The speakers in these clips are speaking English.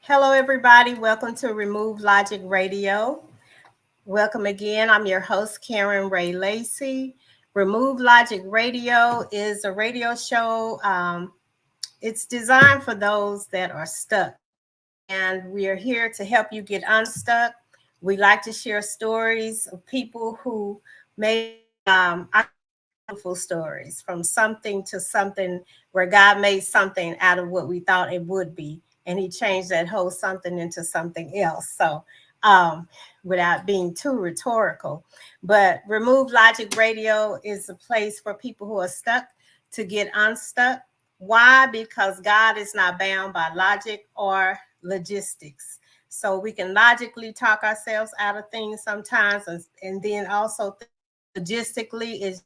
Hello, everybody. Welcome to Remove Logic Radio. Welcome again. I'm your host, Karen Ray Lacey. Remove Logic Radio is a radio show. It's designed for those that are stuck, and we are here to help you get unstuck. We like to share stories of people who made beautiful stories from something to something where God made something out of what we thought it would be, and He changed that whole something into something else. So, um, without being too rhetorical, but Remove Logic Radio is a place for people who are stuck to get unstuck. Why? Because God is not bound by logic or logistics. So we can logically talk ourselves out of things sometimes, and then also logistically is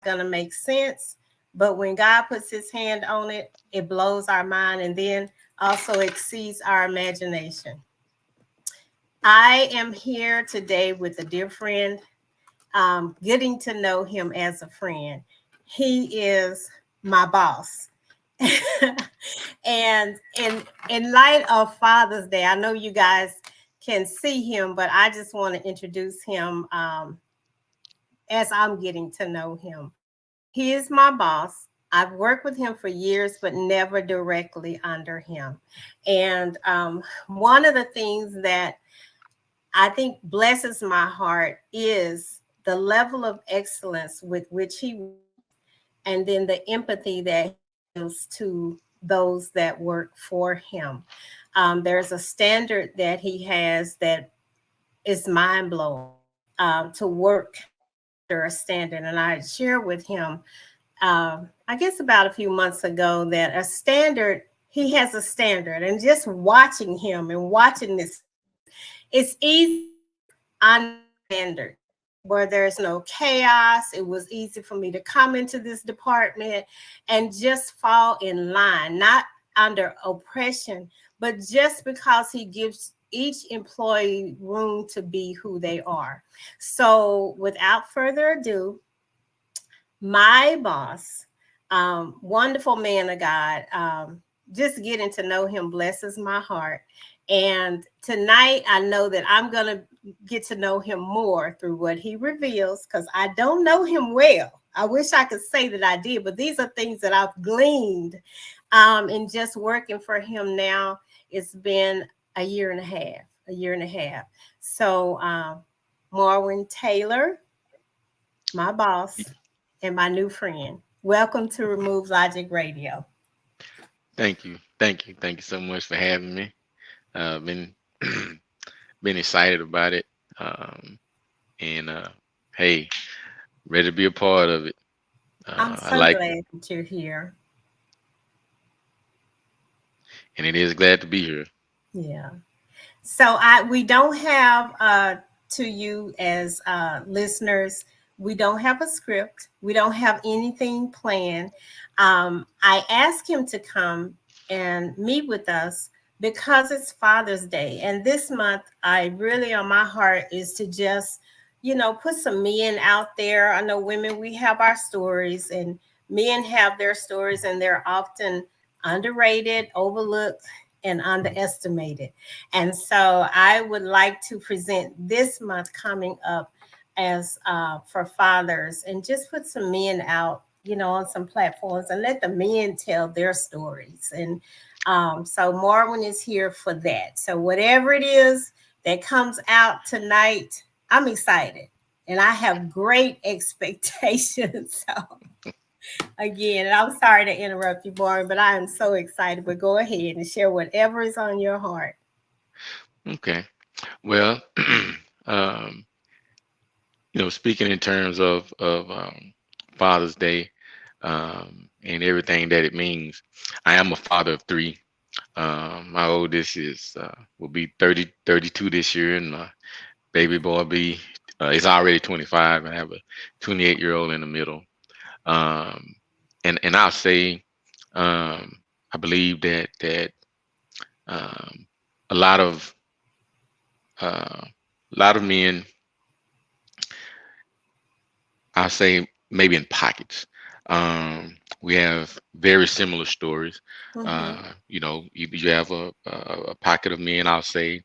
going to make sense. But when God puts his hand on it, it blows our mind and then also exceeds our imagination. I am here today with a dear friend, getting to know him as a friend. He is my boss. And in light of Father's Day, I know you guys can see him, but I just want to introduce him as I'm getting to know him. He is my boss. I've worked with him for years, but never directly under him. And one of the things that I think blesses my heart is the level of excellence with which he, and then the empathy that he gives to those that work for him. There's a standard that he has that is mind blowing, to work under a standard. And I shared with him, I guess about a few months ago, that a standard, he has a standard. And just watching him and watching this, it's easy on standard where there's no chaos. It was easy for me to come into this department and just fall in line, not under oppression, but just because he gives each employee room to be who they are. So without further ado, my boss, wonderful man of God, just getting to know him blesses my heart. And tonight, I know that I'm going to get to know him more through what he reveals, because I don't know him well. I wish I could say that I did, but these are things that I've gleaned in just working for him now. It's been a year and a half, a year and a half. So, Marwin Taylor, my boss, and my new friend. Welcome to Remove Logic Radio. Thank you. Thank you so much for having me. Been been excited about it. And hey, ready to be a part of it. I'm I so like glad that you're here. and it is glad to be here. Yeah. So we don't have to you as listeners, we don't have a script. We don't have anything planned. I asked him to come and meet with us because it's Father's Day, and this month I really on my heart is to just put some men out there. I know women, we have our stories, and men have their stories, and they're often underrated, overlooked, and underestimated. And so I would like to present this month coming up as for fathers, and just put some men out, on some platforms, and let the men tell their stories. And so Marwin is here for that. So whatever it is that comes out tonight, I'm excited. And I have great expectations. So again, and I'm sorry to interrupt you, Marvin, but I am so excited. But go ahead and share whatever is on your heart. Okay. Well, um, speaking in terms of Father's Day, and everything that it means, I am a father of three. My oldest is will be 32 this year, and my baby boy be is already 25, and I have a 28-year-old in the middle. Um, and I'll say, I believe that um, a uh, lot of men, I say maybe in pockets, we have very similar stories. Mm-hmm. You have a pocket of men, I'll say,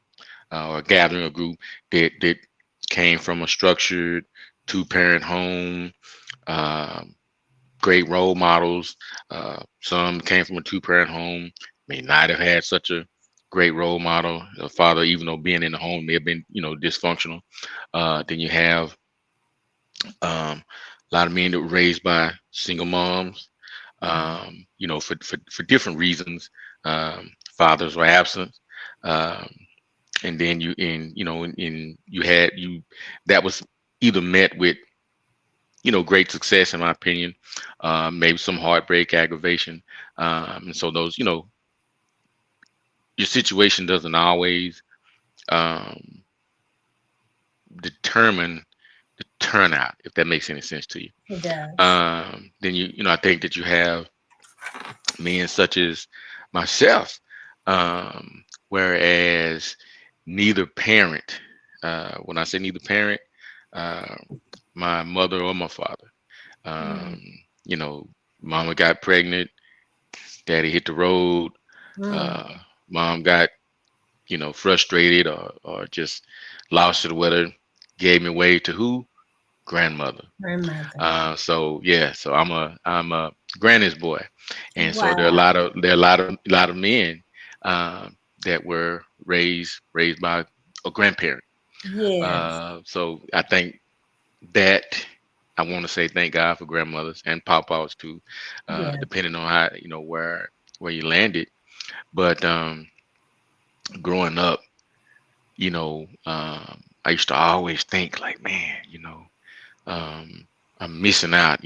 or a gathering, a group that came from a structured two-parent home, um, great role models. Some came from a two-parent home, may not have had such a great role model. A father, even though being in the home may have been, dysfunctional. Then you have a lot of men that were raised by single moms, for different reasons. Fathers were absent. Um, and then you had you that was either met with great success, in my opinion, maybe some heartbreak, aggravation, and so those your situation doesn't always um, determine the turnout, if that makes any sense to you. It does. Then I think that you have men such as myself, whereas neither parent, when I say neither parent, uh, my mother or my father, Mm. um, you know, mama got pregnant, daddy hit the road, Mm. uh, mom got frustrated or just lost it, whether gave me away to who? Grandmother. Grandmother. So yeah, so I'm a granny's boy, and so there are a Wow. lot of there are a lot of men that were raised by a grandparent. Yes. So I think that I want to say thank God for grandmothers and pawpaws too, Yes. depending on how where you landed. But growing up, I used to always think like, man, um, I'm missing out,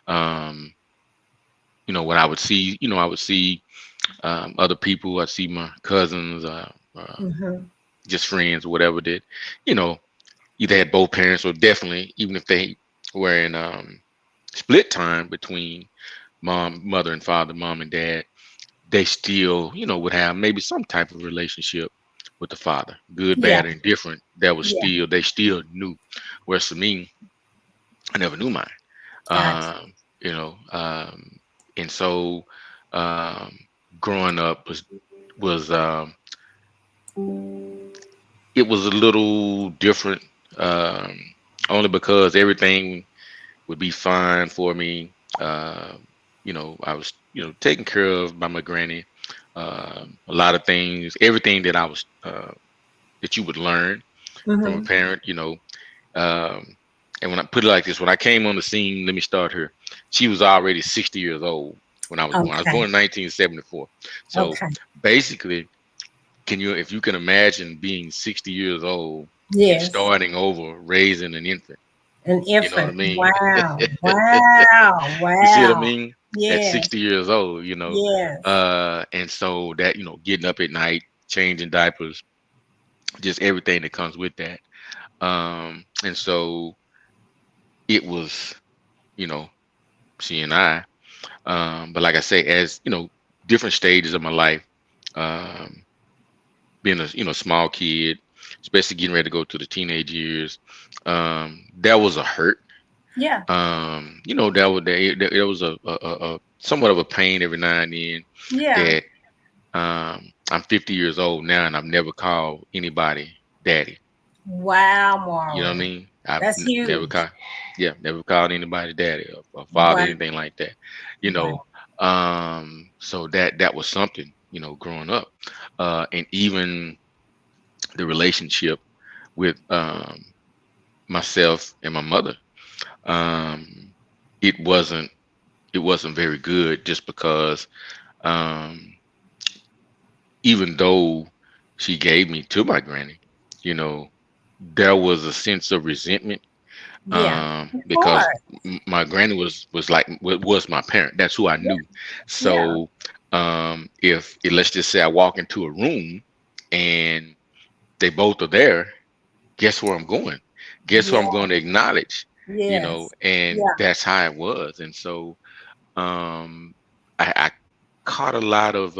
um, when I would see other people, I'd see my cousins, Mm-hmm. just friends or whatever that, you know, either had both parents or definitely, even if they were in split time between mother and father, mom and dad, they still, would have maybe some type of relationship with the father, good, Yeah. bad, and different. That was Yeah. still, they still knew. Whereas for me, I never knew mine. Gotcha. Um, you know, and so um, growing up was it was a little different, um, only because everything would be fine for me. I was taken care of by my granny. A lot of things, everything that I was that you would learn from a Mm-hmm. parent. Um, and when I put it like this, when I came on the scene, let me start here. She was already 60 years old when I was born. I was Okay. born in 1974. So Okay. basically, if you can imagine being 60 years old and Yes. starting over raising an infant, An you know what I infant. mean? Wow. Wow. You see what I Wow. mean? At Yes. 60 years old, Yes. and so that, getting up at night, changing diapers, just everything that comes with that. And so it was, you know, she and I. But like I say, as different stages of my life, um, being a small kid, especially getting ready to go to the teenage years, that was a hurt. Yeah. There was a somewhat of a pain every now and then Yeah. that I'm 50 years old now and I've never called anybody daddy. Wow, You know what I Marwin. mean? I've That's never huge. called, yeah, never called anybody daddy or father, Wow. anything like that. You know, Wow. so that was something, growing up, and even the relationship with myself and my mother, um, it wasn't it wasn't very good just because um, even though she gave me to my granny, you know, there was a sense of resentment Yeah. Of because course. my granny was like was my parent. That's who I Yeah. knew. Yeah. So if let's just say I walk into a room and they both are there, guess where I'm going? Guess who I'm Yeah. going to acknowledge? Yes. And Yeah. that's how it was. And so um, I caught a lot of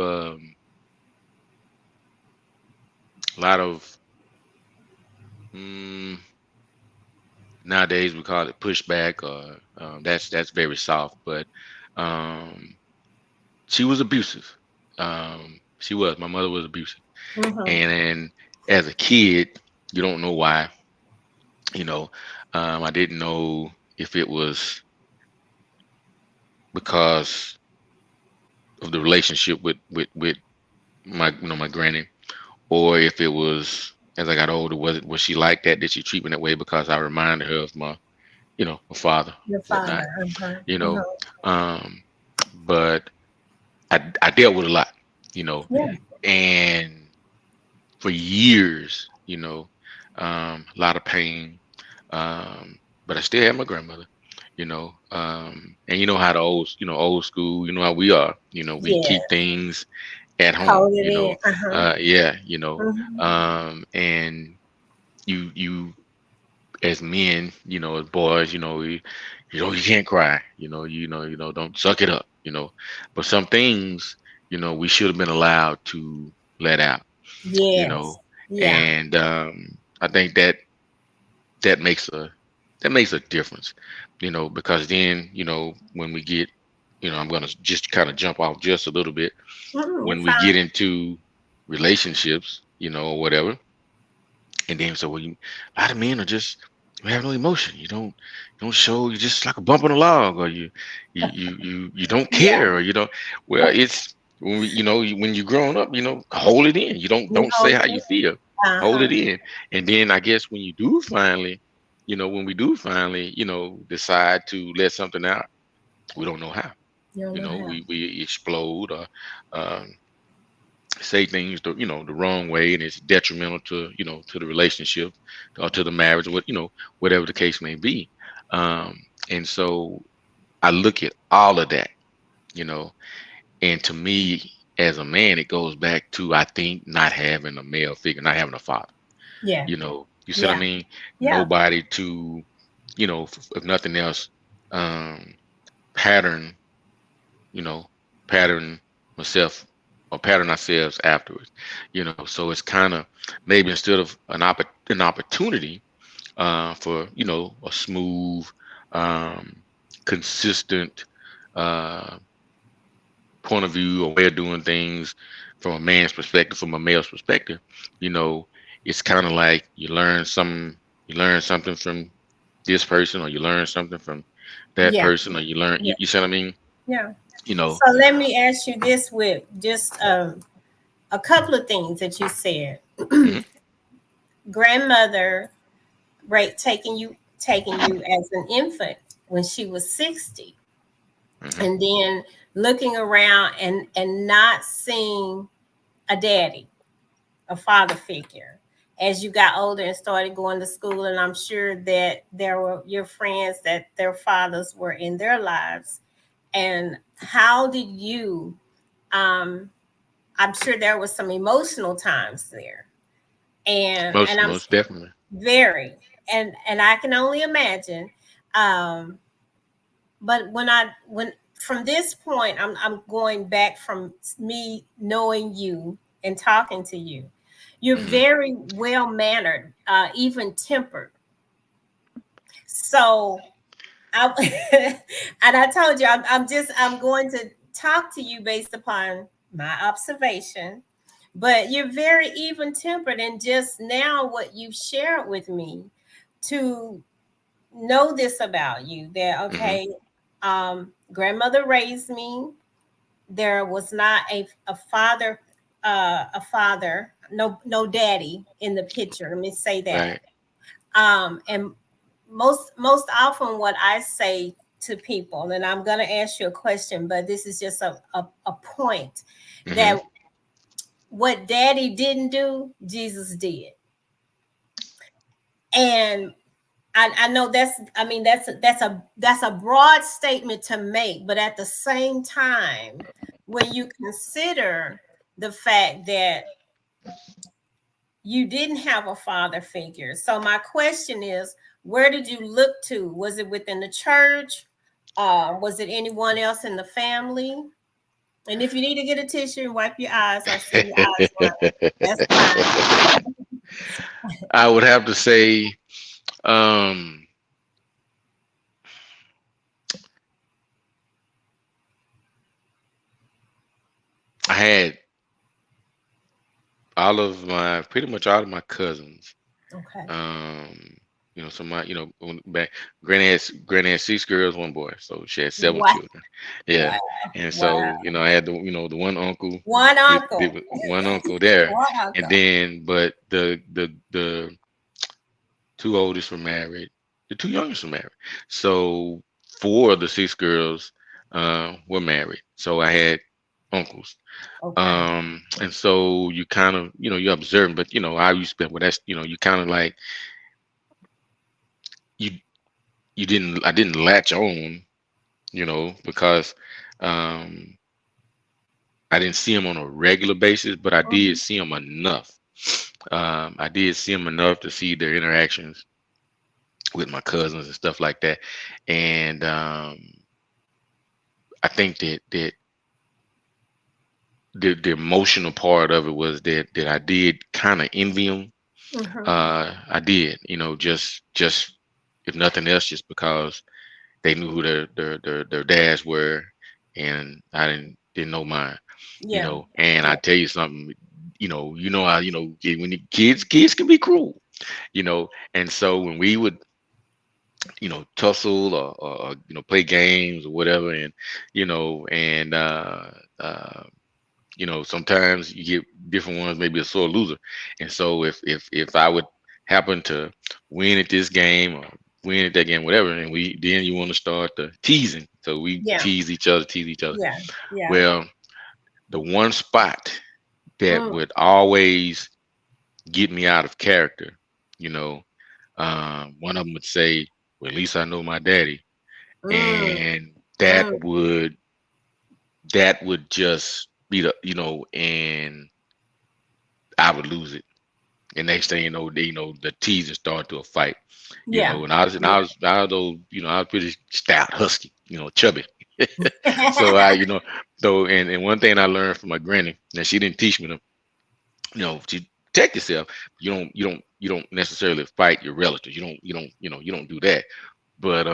mm, Nowadays we call it pushback, or that's very soft. But um, she was abusive. She was. My mother was abusive, Mm-hmm. and as a kid, you don't know why. You know, I didn't know if it was because of the relationship with my my granny, or if it was as I got older, was she like that? Did she treat me that way because I reminded her of my my father, Your whatnot. father. Uh-huh. You know, Uh-huh. um, but I dealt with a lot. You know, Yeah. and for years, a lot of pain. But I still have my grandmother. And you know how the old school. You know how we are. We keep Yes. things at home. Hold it in. Uh-huh. Yeah. Mm-hmm. And you as men, as boys, you can't cry. Don't suck it up. But some things, we should have been allowed to let out. you Yes. know, Yeah. and I think that makes a that makes a difference, because then, when we get, I'm gonna just kind of jump off just a little bit. Mm-hmm. You're When we get fine. into relationships, or whatever, and then so a lot of men are just you have no emotion. You don't show. You're just like a bump on a log, or you don't Yeah. care, or you don't. Well, it's when when you're growing up, hold it in. You don't You don't say hold how it you in. feel. Hold Uh-huh. it in, and then I guess when you do finally, when we do finally, decide to let something out, we don't know how. You don't know how. We explode, or um, say things the wrong way, and it's detrimental to to the relationship, or to the marriage, or whatever the case may be. And so I look at all of that, you know and to me, as a man, it goes back to, I think, not having a male figure, not having a father. Yeah. You see what I Yeah. mean? Yeah. Nobody to, if nothing else, um pattern you know, pattern myself, or pattern ourselves afterwards. So it's kind of, maybe instead of an opportunity for, a smooth, um, consistent uh, point of view, or way of doing things from a man's perspective, from a male's perspective, you know, it's kind of like you learn something from this person, or you learn something from that Yeah. person, or Yeah. you see what I mean? Yeah. You know, So let me ask you this with just a couple of things that you said. mhm, Grandmother, right, taking you as an infant when she was 60, mhm. and then looking around and not seeing a daddy, a father figure, as you got older and started going to school. And I'm sure that there were your friends that their fathers were in their lives. And how did you, um I'm sure there was some emotional times there, and I'm Most definitely. very, and I can only imagine. um but when from this point, I'm going back from me knowing you and talking to you. You're Hmm. very well mannered, even tempered. So I and I told you, I'm going to talk to you based upon my observation. But you're very even tempered, and just now what you've shared with me, to know this about you, that Hmm. okay, grandmother raised me. There was not a father, no daddy in the picture. Let me say that. Right. And most often what I say to people, and I'm going to ask you a question, but this is just a point, Hmm. that what daddy didn't do, Jesus did. And I know I mean, that's a broad statement to make, but at the same time, when you consider the fact that you didn't have a father figure. So my question is, where did you look to? Was it within the church? Was it anyone else in the family? And if you need to get a tissue and wipe your eyes, I see your eyes running. That's fine. I would have to say, um, I had all of my pretty much all of my cousins. Okay. Um, some of my, back granny had 6 girls, 1 boy, so she had 7 children. Yeah, Wow. and Wow. so I had the one uncle, One the uncle. one uncle there, One and uncle. then but the 2 oldest were married, the 2 youngest were married, so 4 of the 6 girls were married. So I had uncles. Okay. And so you kind of, you're observing, but I used to, well, that's, you kind of like, you I didn't latch on, because um I didn't see them on a regular basis, but I did Mhm. see them enough. I did see them enough to see their interactions with my cousins and stuff like that. And I think that the emotional part of it was that I did kind of envy them. Mhm. I did, just if nothing else, just because they knew who their dads were, and I didn't know mine, Yeah. And I Yeah. tell you something, how when the kids can be cruel, and so when we would tussle or play games or whatever, and and uh sometimes you get different ones, maybe a sore loser. And so if I would happen to win at this game or win at that game, whatever, and then you want to start the teasing. So we Yeah. tease each other. Yeah. Yeah. Well, the one spot that Mm. would always get me out of character, you know, one of them would say, "Well, at least I know my daddy," Mm. and that Mm. would that would just be and I would lose it. And next thing you know, the teasing started to a fight. Yeah. And I was those, I was pretty stout, husky, chubby. So and one thing I learned from my granny, now she didn't teach me to, to protect yourself. You don't necessarily fight your relatives. You don't do that. But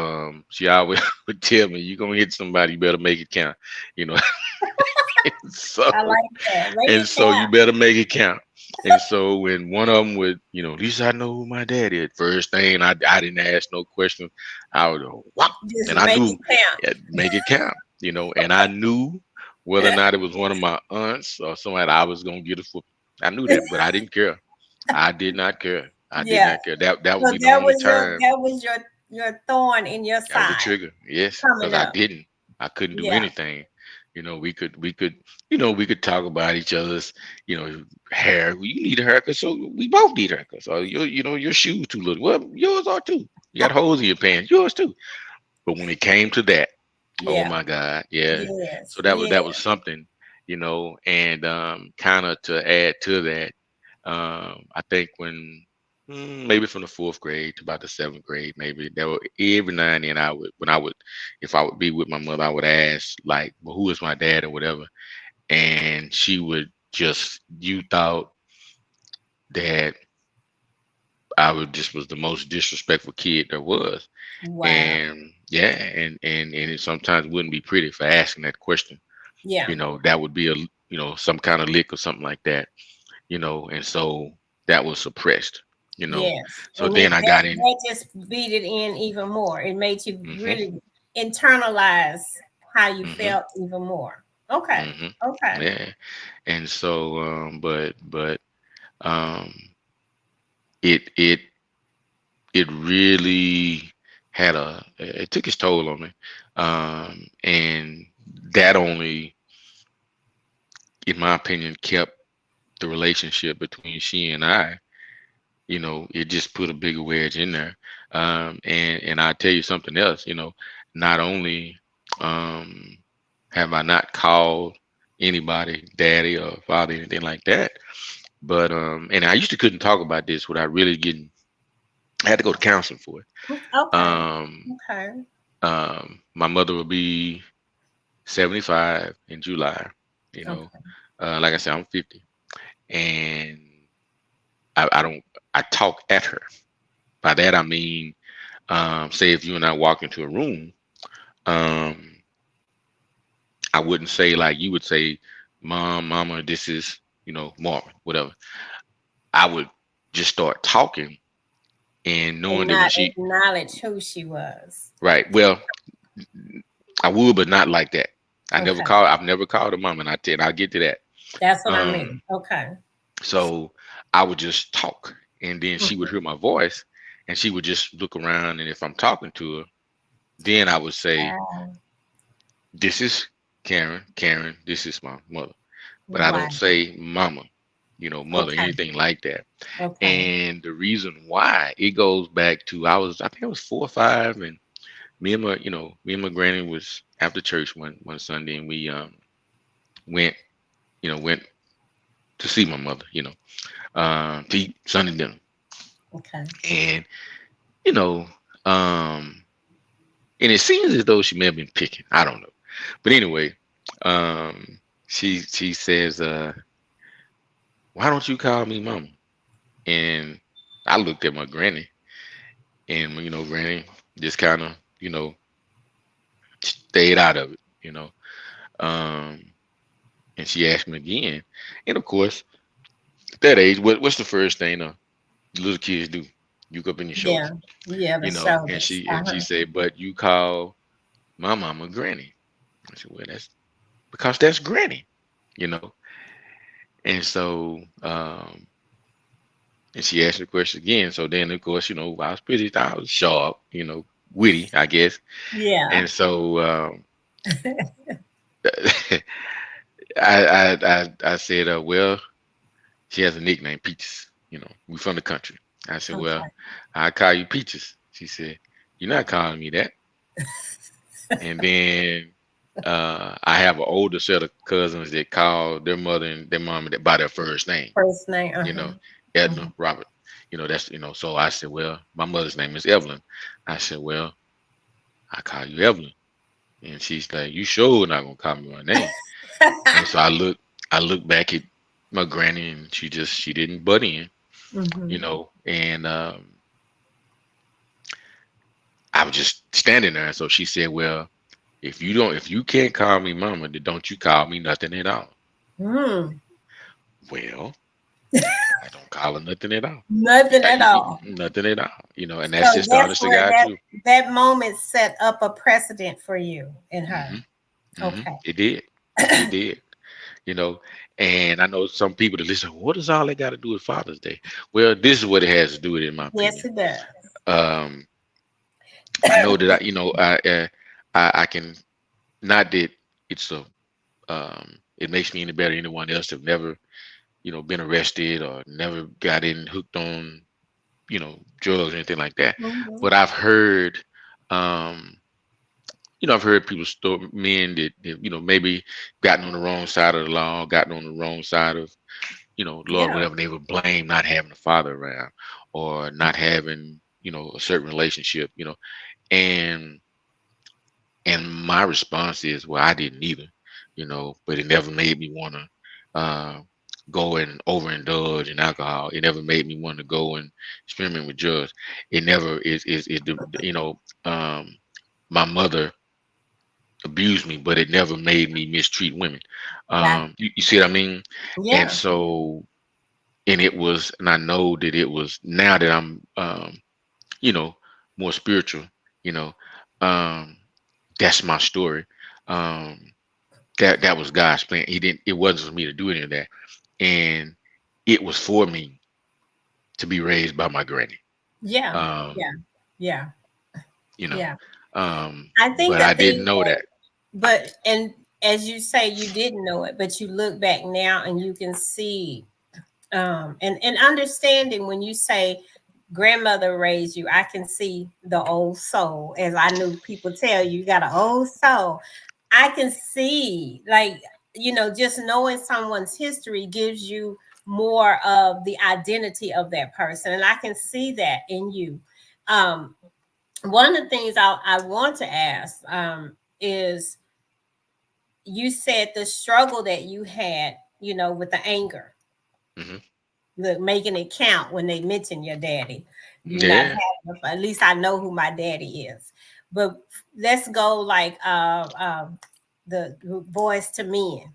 she always would tell me, you're gonna hit somebody, you better make it count. You know, so I like that. Make and it so you count. better make it count. And so when one of them would, at least I know who my dad is. First thing, I didn't ask no questions. I would go, whop, Just and I make knew, it count. yeah, make it count. And I knew whether or not it was one of my aunts or somebody I was gonna get a foot. I knew that, but I didn't care. I did not care. I did Yeah. not care. That So would be the only time. that was your thorn in your That was a side trigger. Yes, coming because I up. didn't. I couldn't do Yeah. anything. We could talk about each other's, hair. You need a haircut, so we both need haircuts. Or your shoes too little. Well, yours are too. You got holes in your pants. Yours too. But when it came to that, oh Yeah. my God, yeah. Yes. So that was Yeah. something, and kind of to add to that, I think maybe from the 4th grade to about the 7th grade, maybe there were every now and then if I would be with my mother, I would ask like, well, who is my dad or whatever, and she would just you thought that I would just was the most disrespectful kid there was. Wow. And yeah, and it sometimes wouldn't be pretty for asking that question. Yeah. That would be some kind of lick or something like that. And so that was suppressed. You know, Yes. so And then I got in. that just beat it in even more. It made you Hmm. really internalize how you Hmm. felt even more. Okay. Hmm. Okay. Yeah, and so but um, it it really it took its toll on me, and that only, in my opinion, kept the relationship between she and I. It just put a bigger wedge in there. And I tell you something else. Not only um, have I not called anybody daddy or father, anything like that, but and I used to couldn't talk about this without really getting. I had to go to counseling for it. Okay. Um, Okay. my mother will be 75 in July. You know, Okay. like I said, I'm 50, and I don't. I talk at her. By that I mean, say if you and I walk into a room, um, I wouldn't say like you would say, Mom, Mama, this is, Marvin, whatever. I would just start talking and And knowing that when not she, acknowledge who she was. right, well, I would, but not like that. Okay. I've never called her mom, and I'll get to that. That's what I mean. Um, Okay. so I would just talk, and then she would Mhm. hear my voice, and she would just look around, and if I'm talking to her, then I would say, Wow. "This is Karen. Karen, this is my mother." But I Wow. don't say mama, mother, Okay. anything like that. Okay. And the reason why it goes back to I think I was 4 or 5, and me and my granny was after church one Sunday, and we went went to see my mother, to eat Sunday dinner, Okay. and you know, um, and it seems as though she may have been picking. I don't know, but anyway, she says, "Why don't you call me mama?" And I looked at my granny, and granny just kind of stayed out of it. Um, and she asked me again, and of course, at that age, what's the first thing little kids do? You go up in your Yeah. shoulders, Yeah. The and shoulders. she said, "But you call my mama granny." I said, "Well, that's because that's granny, you know." And so, and she asked the question again. So then, of course, I was sharp, witty, I guess. Yeah. And so, I said, well, she has a nickname, Peaches. We from the country. I said, well, Okay. I call you Peaches. She said, you're not calling me that. And then I have an older set of cousins that call their mother and their mom by their first name, First name. you know, Uh-huh. Edna, Mhm. Robert. That's, so I said, well, my mother's name is Evelyn. I said, well, I call you Evelyn. And she's like, you sure not gonna call me my name? And so I look back at my granny, and she didn't butt in, Mhm. and I was just standing there. And so she said, well, if you can't call me mama, then don't you call me nothing at all. Mm. Well, I don't call her nothing at all. Nothing at all. Nothing at all. And that's So just the that's honest to where God truth. that moment set up a precedent for you and her. hmm Okay. It did. It did. You know, and I know some people that listen, what does all that got to do with Father's Day? Well, this is what it has to do with, in my Yes, opinion. it does. Um, I know that I can, not that it's it makes me any better than anyone else that have never, been arrested or never got in hooked on, drugs or anything like that. Mhm. But um, I've heard people men that, maybe gotten on the wrong side of the law, gotten on the wrong side of, Lord, Yeah. whatever, they would blame not having a father around or not having, a certain relationship, and my response is, well, I didn't either, but it never made me want to go and overindulge in alcohol. It never made me want to go and experiment with drugs. It never um, my mother abused me, but it never made me mistreat women. Got You see what I mean? And yeah. so, and I know that it was, now that I'm, you know, more spiritual, you know, um, that's my story. Um, that was God's plan. It wasn't for me to do any of that. And it was for me to be raised by my granny. Yeah. Yeah. Um, Yeah. you know, Yeah. I think but the I didn't thing know that, that. but and as you say, you didn't know it, but you look back now and you can see and understanding when you say grandmother raised you, I can see the old soul. As I knew people tell you, you got an old soul. I can see, like, just knowing someone's history gives you more of the identity of that person. And I can see that in you. Um, One of the things I want to ask is you said the struggle that you had, with the anger, hmm look, making it count when they mention your daddy. You not Yeah. having, at least I know who my daddy is. But let's go like the Boys to Men.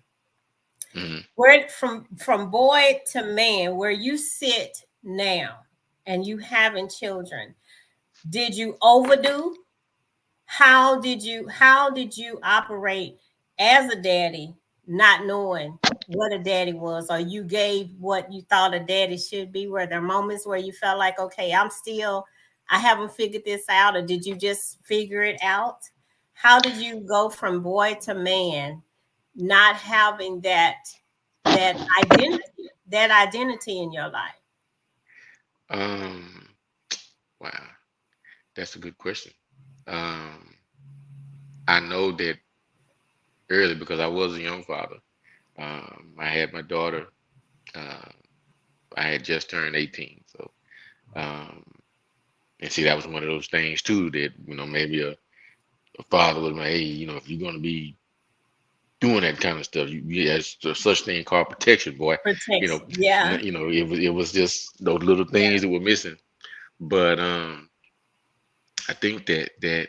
Hmm. Where from boy to man, where you sit now and you having children, did you overdo? How did you operate as a daddy, not knowing what a daddy was, or you gave what you thought a daddy should be? Were there moments where you felt like, okay, I haven't figured this out, or did you just figure it out? How did you go from boy to man, not having that identity in your life? Um, wow, that's a good question. Um, I know that early because I was a young father. I had my daughter. Uh, I had just turned 18, so um, and see that was one of those things too that maybe a father was like, hey, if you're gonna be doing that kind of stuff, there's such thing called protection, boy. You know, Protection. Yeah. it was just those little Yeah. things that were missing. But I think that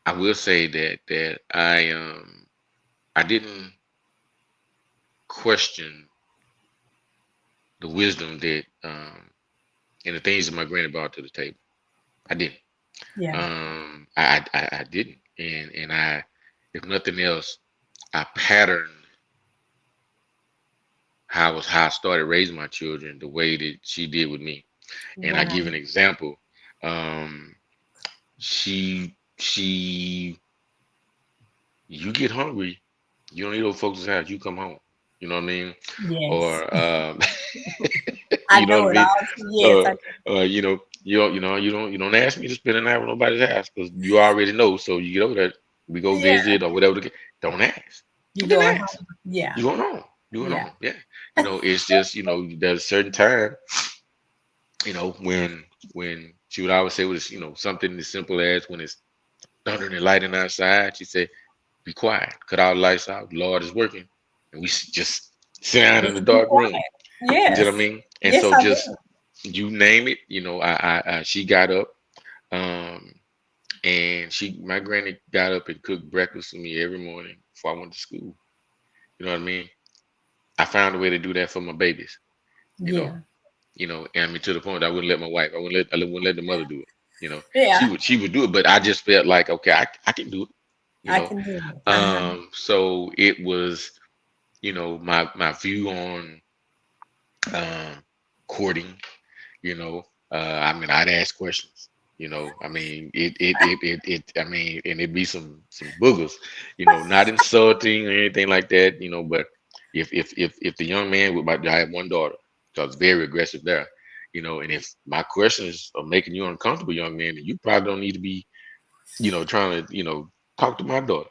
I will say that I didn't question the wisdom that and the things that my granny brought to the table. I didn't. Yeah. I didn't, and if nothing else, I patterned how I started raising my children the way that she did with me. And I Wow. give an example. Um, she you get hungry, you don't eat those folks' house, you come home. You know what I mean? Yes. Or I you know what know I it mean? all. Yes. Or you don't ask me to spend a night with nobody's house because you already know. So you get over there, we go Yeah. visit or whatever. Don't ask. You Don't going ask. home. Yeah. You going home. You going Yeah. home. Yeah. It's just there's a certain time. When she would always say was something as simple as when it's thundering and lightning outside, she said, "Be quiet, cut all the lights out. The Lord is working," and we just sit down in the Just be dark room. quiet. You know what I Yes. mean? And Yes, so I just do. you name it, she got up, um, and my granny got up and cooked breakfast for me every morning before I went to school. You know what I mean? I found a way to do that for my babies. You know, Yeah. and I mean to the point that I wouldn't let my wife, I wouldn't let the mother do it. She Yeah. would do it, but I just felt like okay, I can do it. You I know, can do it. Uh-huh. so it was my view on um, courting. I mean, I'd ask questions. I mean, I mean, and it'd be some boogers. Not insulting or anything like that. But if the young man I have one daughter, so I was very aggressive there. And if my questions are making you uncomfortable, young man, then you probably don't need to be, trying to, talk to my daughter.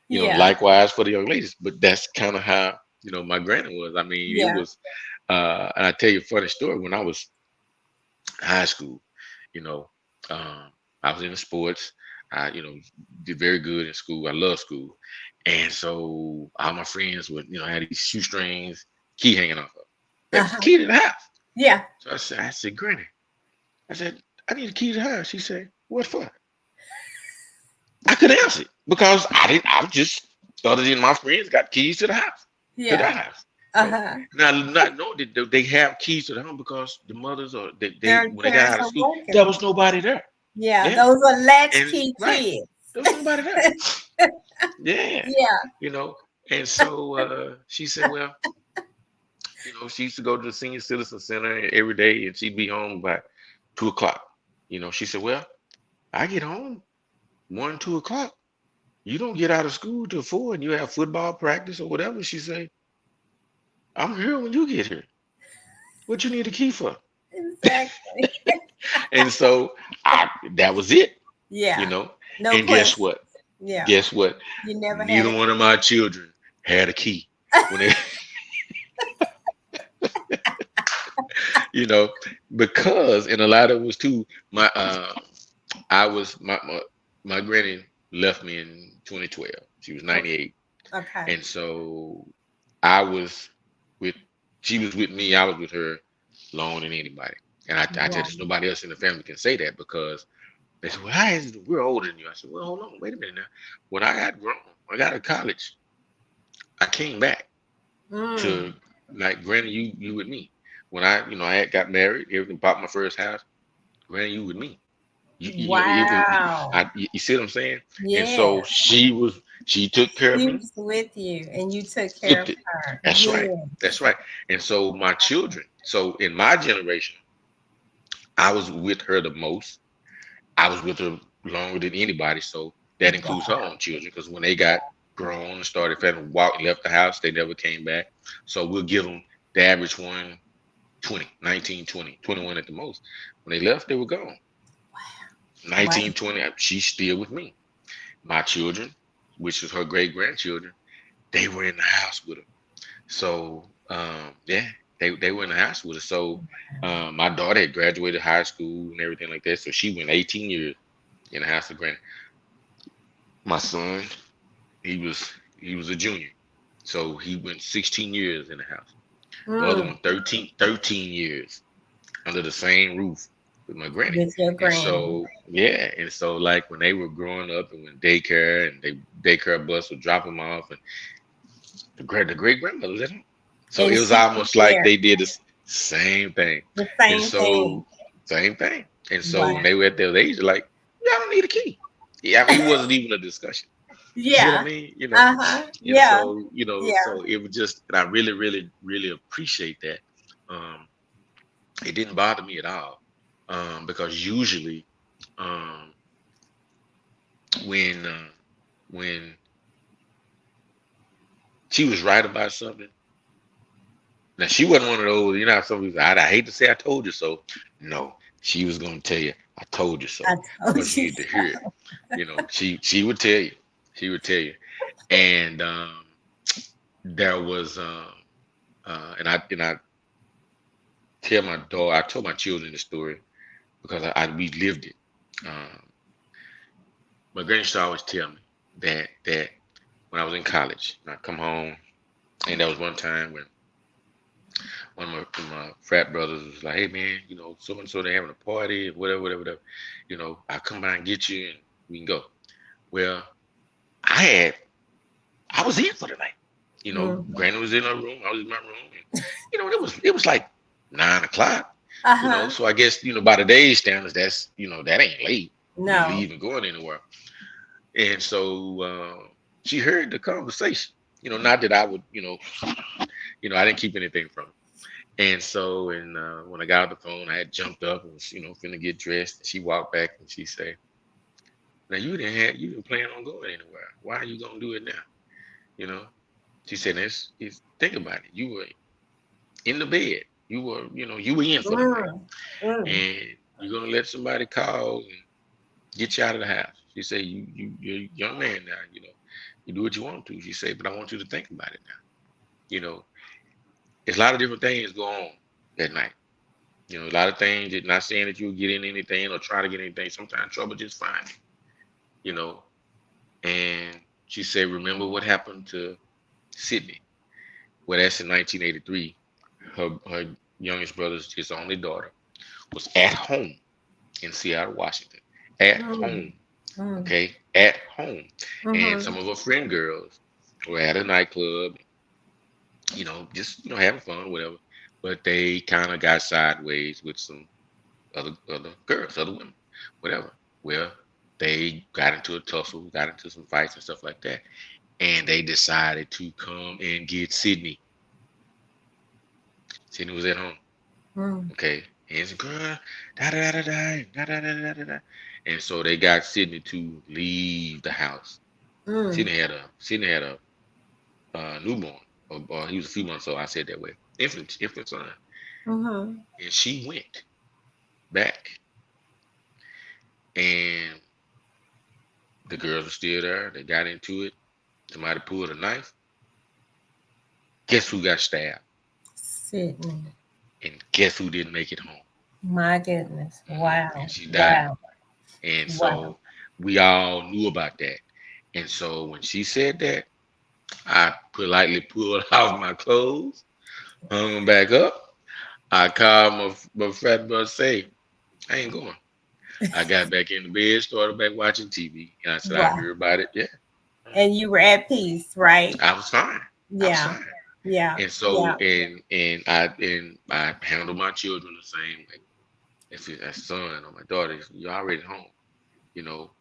Yeah. Likewise for the young ladies. But that's kind of how, my granny was. I mean, it Yeah. was, and I tell you a funny story. When I was high school, you know, um, I was into sports. I, did very good in school. I love school. And so all my friends would, had these shoestrings, key hanging off of. That was the Uh-huh. key to the house. Yeah. So I said, Granny, I said, I need a key to the house. She said, what for? I couldn't answer it because I didn't. I just started in my friends got keys to the house, to their Yeah. house. Uh-huh. Now not knowing that they have keys to the home because the mothers or they Their when they got parents out of are school, there working. was nobody there. Yeah. Yeah, Those are and latchkey right, kids. there was nobody there. Yeah, Yeah. you know. And so she said, well, she used to go to the senior citizen center every day, and she'd be home by 2 o'clock. She said, well, I get home 1, 2 o'clock. You don't get out of school till 4 and you have football practice or whatever. She say, I'm here when you get here. What you need a key for? Exactly. And so that was it, you Yeah. know. No And guess question. what? Yeah. Guess what? You never had Neither a one of my children had a key. When they, you know, because and a lot of it was too, my I was my granny left me in 2012. She was okay. 98. Okay. And so I was with she was with me, I was with her longer than anybody. And I tell Wow. there's nobody else in the family can say that because they said, well, how is it we're older than you? I said, well, hold on, wait a minute now. When I got grown, I got to college, I came back Mm. to, like, granny, you with me. When I had got married, everything, bought my first house. Granny, you with me. It was, Wow. you see what I'm saying? And so Yes. she took care of She me, was with you and you took care flipped of it. her. That's right. Yes. That's right. And so my children, so in my generation, I was with her the most. I was with her longer than anybody. So that includes her Wow. own children, because when they got grown and started having walk and left the house, they never came back. So we'll give them the average one 20, 19, 20, 21 at the most. When they left, they were gone. Wow. 19, 20, she's still with me. My children, which is her great grandchildren, they were in the house with her. So yeah, they were in the house with her. So my daughter had graduated high school and everything like that. So she went 18 years in the house of granny. My son, he was he was a junior. So he went 16 years in the house. The other Mm. one, 13 years under the same roof with my granny. With your And granny. so, yeah, and so like when they were growing up and when daycare and they daycare bus would drop them off, and the great grandmother was at home. So And it was she took almost like care they did the same thing. the And same thing. so, same thing. And so Wow. when they were at their age, they're like, y'all don't need a key. Yeah, I mean, it wasn't even a discussion. You see what I Yeah. mean? Uh-huh. And Yeah. so, Yeah. so it was just, and I really, really, really appreciate that. Um, it didn't bother me at all. Because usually, um, when when she was right about something, now she wasn't one of those, how some people say, I hate to say I told you so. No, she was gonna tell you, I told you I so, told because you you need to so. hear it. She would tell you. She would tell you. And there was and I I told my children the story because we lived it. Um, my granny used to always tell me that when I was in college, and I come home, and there was one time when one of my frat brothers was like, "Hey man, so and so they're having a party, whatever, whatever, whatever. I'll come by and get you, and we can go." Well, I had I was in for the night. Mhm. Granny was in her room, I was in my room, and it was like 9 o'clock. Uh-huh. So I guess by the day's standards, that ain't late to be No. leaving going anywhere. And so she heard the conversation. Not that I would, I didn't keep anything from her. And so, and when I got off the phone, I had jumped up and was, finna get dressed. She walked back and she said, "Now you didn't plan on going anywhere. Why are you gonna do it now?" You know. She said, think about it. You were in the bed. You were in for the night, Mm. Mm. and you're gonna let somebody call and get you out of the house. She said, you're a young man now. You do what you want to. She said, but I want you to think about it now. You know, there's a lot of different things go on at night. A lot of things. Not saying that you'll get in anything or try to get anything. Sometimes trouble just finds you. And she said, remember what happened to Sydney? Well, that's in 1983. Her youngest brother's his only daughter was at home in Seattle, Washington. At Mm. home, Mm. okay, at home, and some Mhm. of her friend girls were at a nightclub, just having fun, whatever. But they kind of got sideways with some other girls, other women, whatever. Well, they got into a tussle, got into some fights and stuff like that, and they decided to come and get Sydney. Sydney was at home, Mm. okay, and it's girl, da da da da da da da da da da, and so they got Sydney to leave the house. Mm. Sydney had a newborn, or he was a few months old. I said that way, infant son, Mhm. and she went back, and the girls were still there. They got into it. Somebody pulled a knife. Guess who got stabbed? Sydney. And guess who didn't make it home? My goodness. And Wow. she died. Wow. And Wow. so we all knew about that. And so when she said that, I politely pulled off my clothes, hung them back up. I called my fat brother, say, I ain't going. I got back in the bed, started back watching TV. And I said, I Wow. heard about it. Yeah, And you were at peace, right? I was fine. Yeah. outside. Yeah. And Yeah. so and I handle my children the same way. If it's a son or my daughter, you're already home. You know,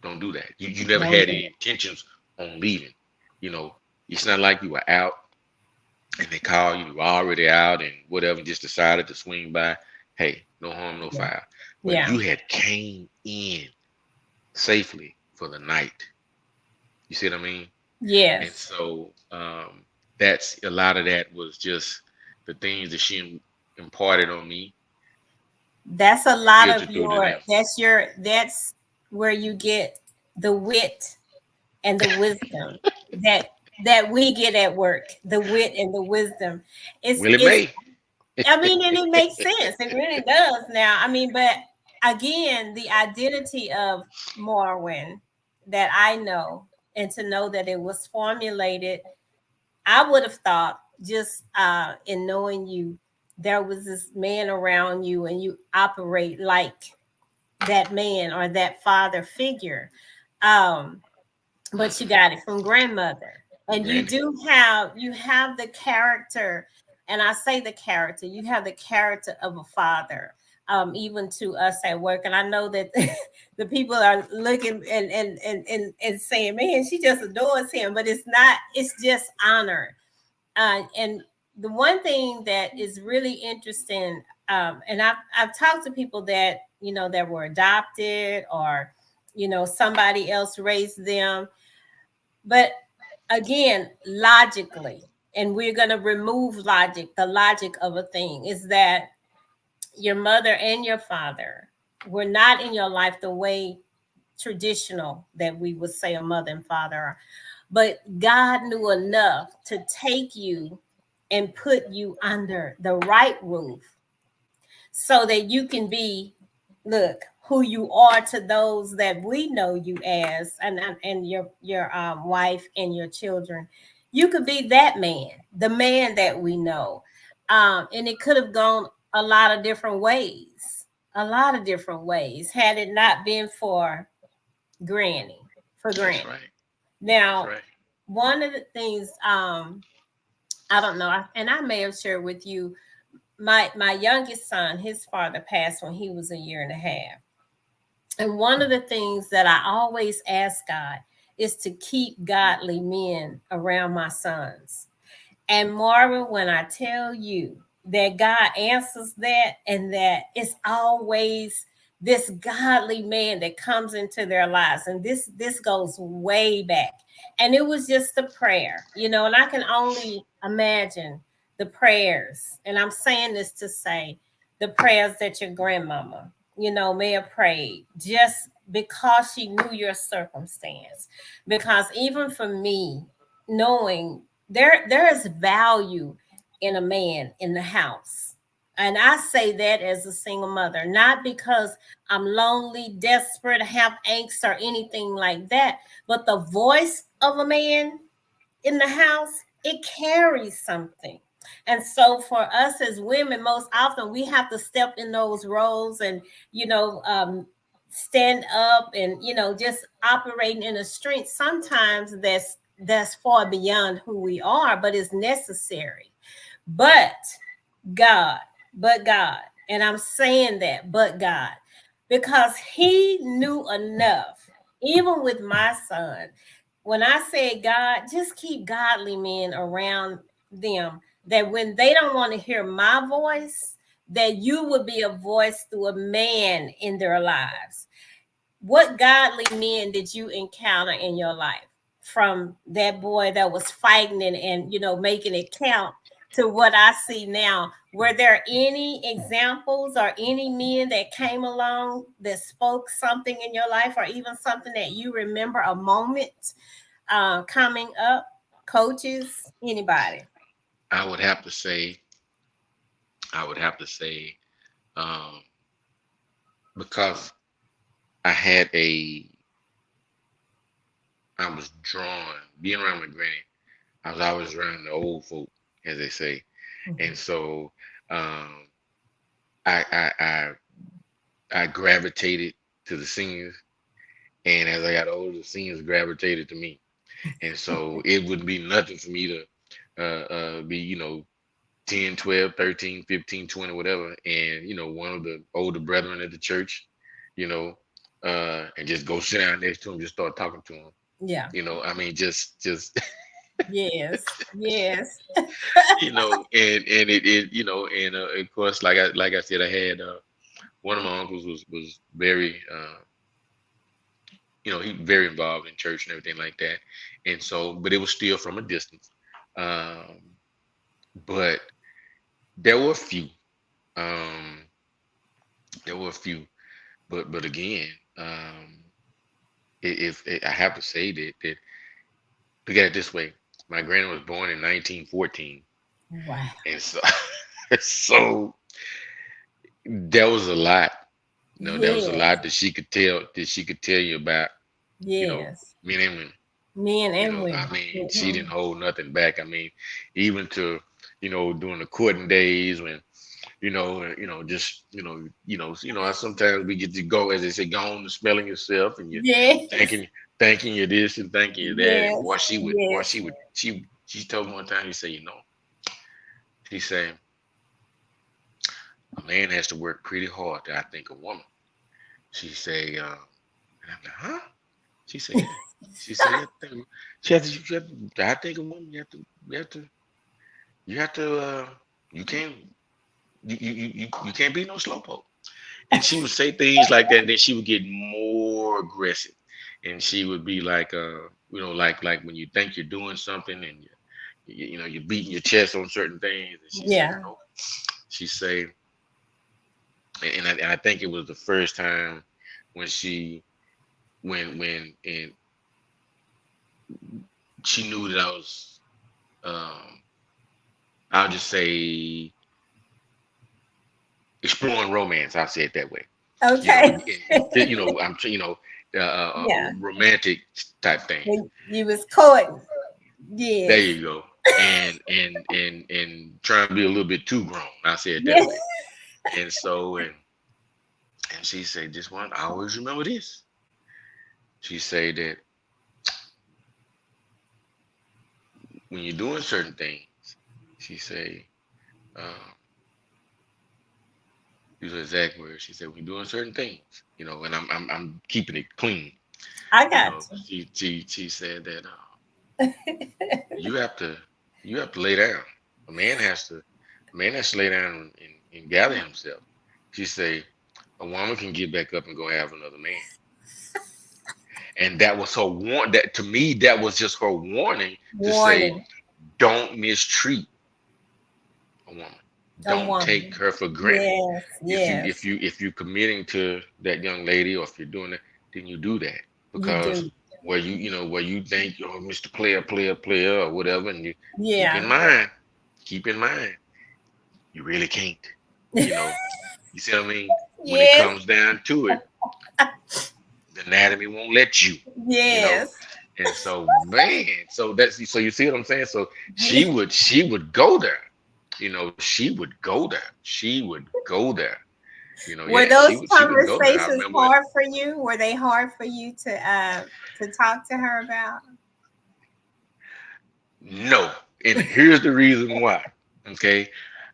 don't do that. You never Don't had do any intentions on leaving. You know, it's not like you were out and they call you, you were already out and whatever, just decided to swing by. Hey, no harm, no Yeah. foul. But Yeah. you had came in safely for the night. You see what I mean? And Yes. so that's a lot of that was just the things that she imparted on me, That's a lot of filtered through to them. that's where you get the wit and the wisdom that we get at work. The wit and the wisdom. Willie It's Mae. I mean, and it makes sense. It really does now. I mean, but again, the identity of Marwin that I know, and to know that it was formulated, I would have thought just in knowing you, there was this man around you, and you operate like that man or that father figure. Um, but you got it from grandmother, and you Granny. do have the character, and I say the character, you have the character of a father, even to us at work. And I know that the people are looking and saying, man, she just adores him, but it's not, it's just honor. And the one thing that is really interesting, and I've talked to people that, that were adopted, or somebody else raised them, but again, logically, and we're going to remove logic, the logic of a thing is that your mother and your father were not in your life the way traditional that we would say a mother and father are. But God knew enough to take you and put you under the right roof so that you can be, look, who you are to those that we know you as, and your wife and your children. You could be that man, the man that we know. And it could have gone a lot of different ways, had it not been for granny, for That's granny. right. That's Now, right. one of the things, I don't know, and I may have shared with you, my youngest son, his father passed when he was a year and a half. And one of the things that I always ask God is to keep godly men around my sons. And Marvin, when I tell you that God answers that, and that it's always this godly man that comes into their lives, and this goes way back. And it was just a prayer, and I can only imagine the prayers. And I'm saying this to say the prayers that your grandmama, may have prayed, just because she knew your circumstance. Because even for me, knowing there is value in a man in the house. And I say that as a single mother, not because I'm lonely, desperate, have angst, or anything like that, but the voice of a man in the house, it carries something. And so for us as women, most often we have to step in those roles and, you know, um, stand up and, just operating in a strength. Sometimes that's far beyond who we are, but it's necessary. But God, but God. And I'm saying that, but God, because He knew enough, even with my son. When I say God, just keep godly men around them, that when they don't want to hear my voice, that you would be a voice through a man in their lives. What godly men did you encounter in your life, from that boy that was fighting and making it count, to what I see now? Were there any examples or any men that came along that spoke something in your life, or even something that you remember, a moment coming up? Coaches, anybody? I would have to say, I would have to say, um, because I had I was drawn, being around my granny, I was always around the old folk, as they say. And so um, I, I, I, I gravitated to the seniors. And as I got older, the seniors gravitated to me. And so it wouldn't be nothing for me to be, 10, 12, 13, 15, 20, whatever. And, one of the older brethren at the church, you know, and just go sit down next to him, just start talking to him. Yeah. I mean, just, Yes. Yes. and and of course, like I said, I had one of my uncles was very, he very involved in church and everything like that. And so, but it was still from a distance. Um, but there were a few. Um, there were a few, but again, if I have to say that look at it this way, my granny was born in 1914, Wow. and so so there was a lot. There was a Yes. lot that she could tell you about, Yes. men and women. Men and I women. mean, she Hmm. didn't hold nothing back. I mean, even to, during the courting days when, just, sometimes we get to go, as they say, go on to smelling yourself, and you're Yes. thinking you this and thinking you that. And Yes. Yes. she told me one time, she said, she said, a man has to work pretty hard to, I think, a woman. She said, and I'm like, huh? She said, yeah. She said, yeah, I think a woman, you have to, you have to, you can't, you can't be no slowpoke. And she would say things like that, and then she would get more aggressive, and she would be like, like when you think you're doing something, and you're beating your chest on certain things, and she say, Yeah. she say, and I think it was the first time when she and she knew that I was, um, I'll just say, exploring romance. I'll say it that way. Okay. I'm Yeah. romantic type thing. When you was courting. There Yes. you go. And trying to be a little bit too grown. I say it that Yes. way. And so and she said, "Just one, I always remember this." She said that when you're doing certain things, she say, um, these are exact words. She said, "When you're doing certain things, and I'm keeping it clean. I got She said that you have to lay down. A man has to lay down and gather himself." She say, "A woman can get back up and go have another man." And that was her that to me, that was just her warning to say, warning. don't mistreat a woman. A Don't take woman. her for granted. Yes. Yes. If you're committing to that young lady, or if you're doing it, then you do that. You Because do. where you think, oh, Mr. Player, player, player, or whatever, and you keep in Yeah. mind, keep in mind, you really can't. You know, you see what I mean? When it Yes. comes down to it, the anatomy won't let you, you know. Yes. And so, man, so you see what I'm saying? So Yeah. she would go there. She would go there. She would go there. Were Yeah, those she would go there. I conversations remember it. hard for you? Were they hard for you to talk to her about? No. And here's the reason why. Okay.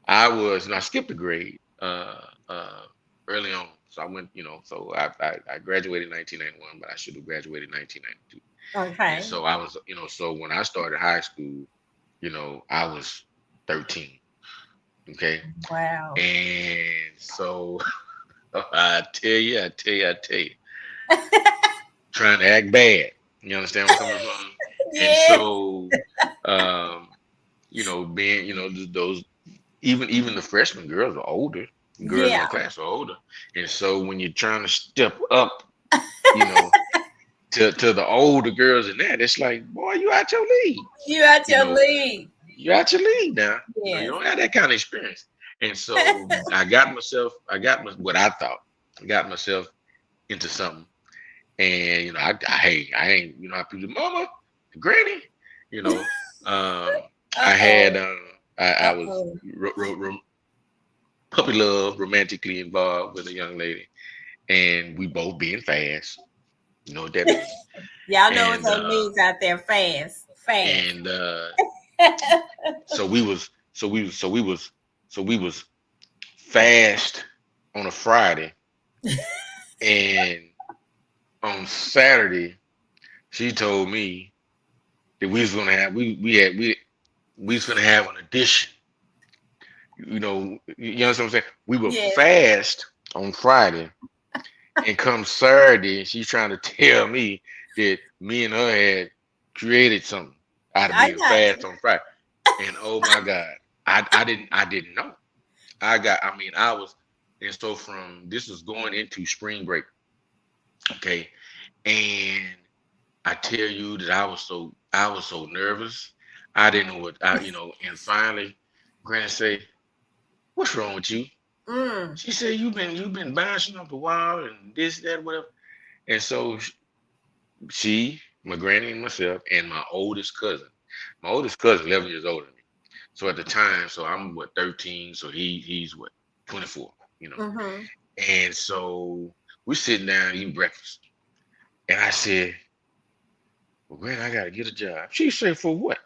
And I skipped a grade early on. So I went, so I graduated in 1991, but I should have graduated in 1992. And Okay. so I was, so when I started high school, I was 13. Okay. Wow. And so I tell you, trying to act bad. You understand where I'm coming from? And Yes. so, um, being, those, even the freshman girls are older. Girls in Yeah. my class are older. And so when you're trying to step up, you know, to the older girls in that, it's like, boy, you out your league. You out You your know, league. you out your league now. You Yes. don't have that kind of experience. And so what I thought, I got myself into something. And I ain't, how people, mama, granny, you know, um, I had, Uh-oh. I was Uh-oh. puppy love romantically involved with a young lady, and we both being fast. You know what that means. Y'all know what And that means out there. Fast, fast. and so we was so we so we was so we was fast on a Friday, and on Saturday she told me that we was gonna have we was gonna have an addition. You know what I'm saying? We were Yes, fast on Friday, and come Saturday, she's trying to tell me that me and her had created something out of I being got fast you. on Friday. And oh my God, I didn't know. I mean, I was, and so from this was going into spring break, okay, and I tell you that I was so nervous. I didn't know and finally, Granny say, "What's wrong with you?" Mm. She said, "You've been bouncing up a while and this, that, whatever." And so she, my granny and myself, and my oldest cousin. My oldest cousin, 11 years older than me. So at the time, so I'm what 13, so he's what 24, you know. Mm-hmm. And so we're sitting down eating breakfast, and I said, "Well, Granny, I gotta get a job." She said, "For what?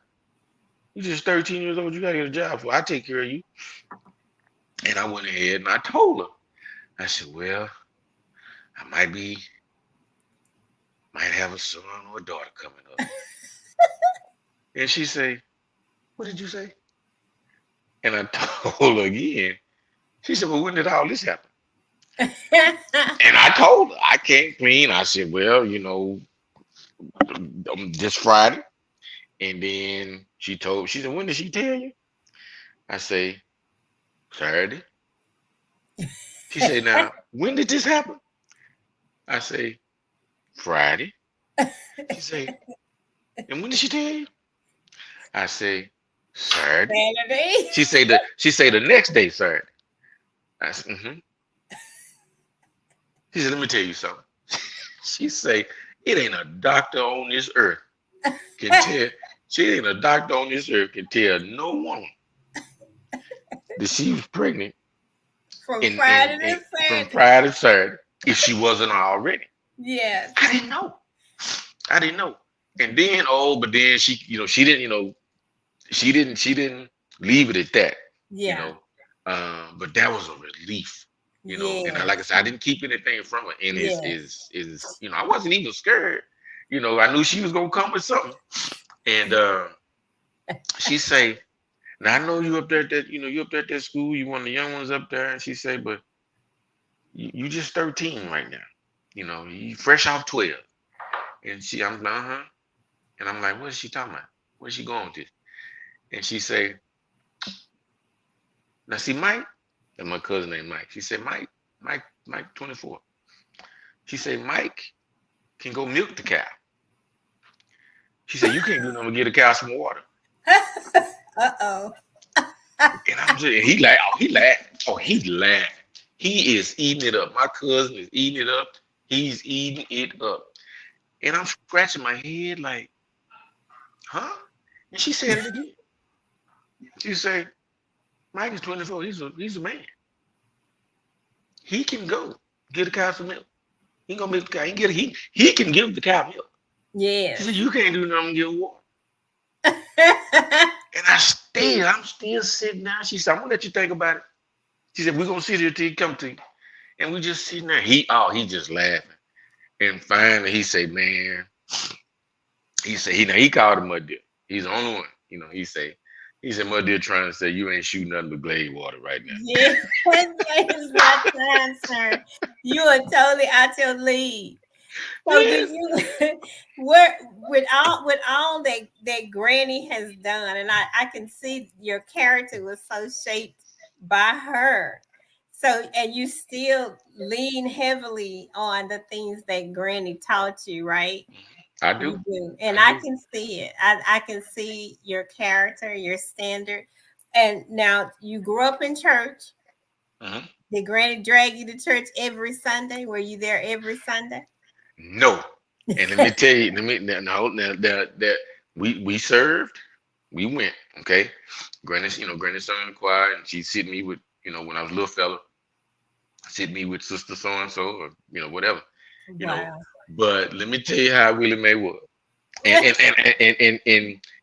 You just 13 years old. You gotta get a job for. I take care of you." And I went ahead and I told her. I said, "Well, I might have a son or a daughter coming up." And she said, "What did you say?" And I told her again. She said, "Well, when did all this happen?" And I told her I can't clean. I said, "Well, this Friday." And then she said, "When did she tell you?" I say, "Saturday." She said, "Now, when did this happen?" I say, "Friday." She say, "And when did she tell you?" I say, "Saturday." Saturday. She say the next day, Saturday. I said, "Mm-hmm." She said, "Let me tell you something." She say, "It ain't a doctor on this earth can tell. She ain't a doctor on this earth can tell no woman that she was pregnant From in Friday in, to in from Saturday. Friday to Saturday if she wasn't already." Yes. I didn't know. I didn't know. And then but then she didn't she didn't leave it at that, you Yeah. know. But that was a relief, And like I Yes. said, I didn't keep anything from her. And Yes. I wasn't even scared. I knew she was gonna come with something. And she say, "Now I know you up there at that, you up there at that school, you one of the young ones up there." And she say, "But you just 13 right now. You fresh off 12." And I'm like, "Uh-huh." And I'm like, "What is she talking about? Where's she going with this?" And she say, "Now see Mike," and my cousin named Mike. She said, Mike 24. She said, "Mike can go milk the cow." She said, "You can't do nothing but get a cow some water." Uh-oh. And I'm just, and he like, oh, he laughed. Oh, he laughed. He is eating it up. My cousin is eating it up. He's eating it up. And I'm scratching my head like, huh? And she said it again. She said, "Mike is 24. He's a man. He can go get a cow some milk. He gonna milk the cow. He can give the cow milk." She said, Yes. "You can't do nothing but give water." And I'm still sitting down. She said, "I'm gonna let you think about it." She said, "We're gonna sit here till he come to you." And we just sitting there. He just laughing. And finally he said, "Man," he called him Mud Deer. He's the only one. He said Mud Deer trying to say you ain't shooting nothing but glade water right now. Yes. That is not the answer. You are totally out your league. So do Yes. you where with all that Granny has done, and I can see your character was so shaped by her. So and you still lean heavily on the things that Granny taught you, right? I You do. do. And I I do. can see it. I can see your character, your standard. And now you grew up in church. Uh-huh. Did Granny drag you to church every Sunday? Were you there every Sunday? No. And let me tell you, let me now that we served, we went, okay. Granny sung in the choir, and she sit me with, when I was a little fella, sit me with sister so and so, or whatever, you know. Wow. But let me tell you how Willie Mae was. And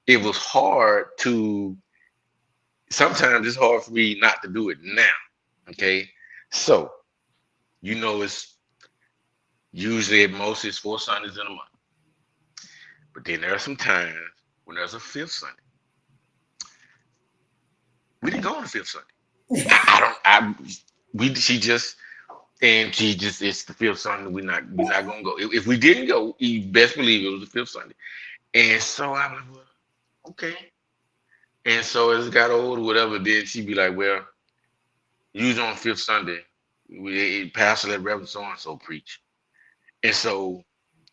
it was hard to sometimes it's hard for me not to do it now. Okay. So it's usually at most it's 4 Sundays in a month. But then there are some times when there's a fifth Sunday. We didn't go on the fifth Sunday. I don't we she just it's the fifth Sunday. We're not gonna go. If we didn't go, you best believe it was the fifth Sunday. And so I was like, well, okay. And so as it got older, whatever, then she'd be like, well, usually on fifth Sunday, Pastor let Reverend so and so preach. And so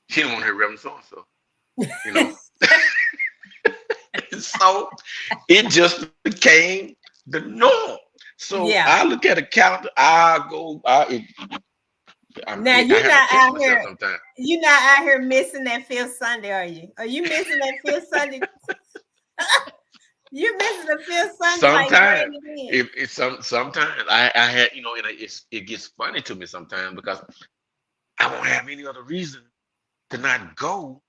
she didn't want to hear Reverend so and so, you know. So it just became the norm. So Yeah. I look at a calendar, I go, Now I you're have to not catch out myself here. sometimes. You're not out here missing that fifth Sunday, are you? Are you missing that fifth Sunday? You're missing the fifth Sunday like Sometimes, Granny did. if it's sometimes I had, and it gets funny to me sometimes because I won't have any other reason to not go